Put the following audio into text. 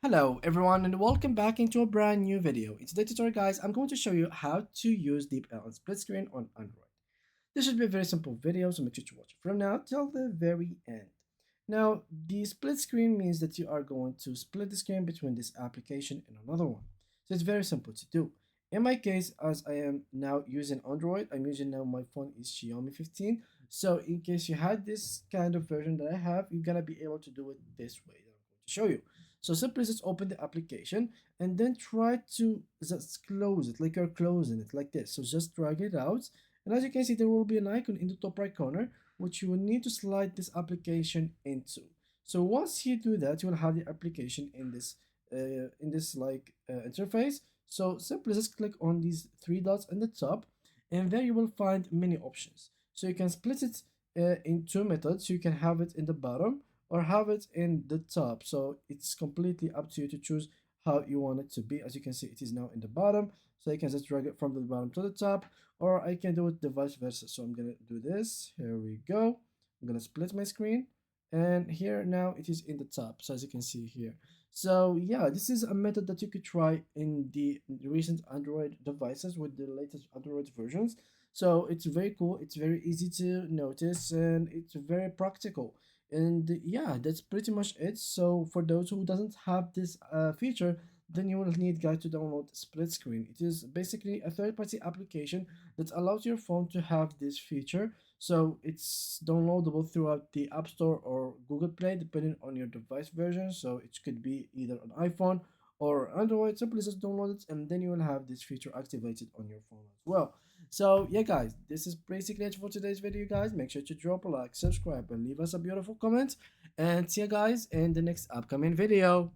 Hello everyone and welcome back into a brand new video. In today's tutorial guys, I'm going to show you how to use Deepl and split screen on Android. This should be a very simple video, so make sure to watch it from now till the very end. Now, the split screen means that you are going to split the screen between this application and another one. So it's very simple to do. In my case, as I am now using Android, I'm using now my phone is Xiaomi 15. So in case you had this kind of version that I have, you're gonna be able to do it this way that I'm going to show you. So simply just open the application and then try to just close it like you're closing it like this. So just drag it out, and as you can see, there will be an icon in the top right corner, which you will need to slide this application into. So once you do that, you will have the application in this interface. So simply just click on these three dots in the top, and there you will find many options. So you can split it in two methods. You can have it in the bottom or have it in the top. So it's completely up to you to choose how you want it to be. As you can see, it is now in the bottom. So you can just drag it from the bottom to the top, or I can do it the vice versa. So I'm gonna do this. Here we go. I'm gonna split my screen, and here now it is in the top. So as you can see here. So yeah, this is a method that you could try in the recent Android devices with the latest Android versions. So it's very cool. It's very easy to notice, and it's very practical. And yeah, that's pretty much it. So for those who doesn't have this feature, then you will need guys to download split screen. It is basically a third-party application that allows your phone to have this feature. So it's downloadable throughout the App Store or Google Play depending on your device version. So it could be either an iPhone or Android. Simply just download it, and then you will have this feature activated on your phone as well. So yeah guys, this is basically it for today's video guys. Make sure to drop a like, subscribe, and leave us a beautiful comment, and see you guys in the next upcoming video.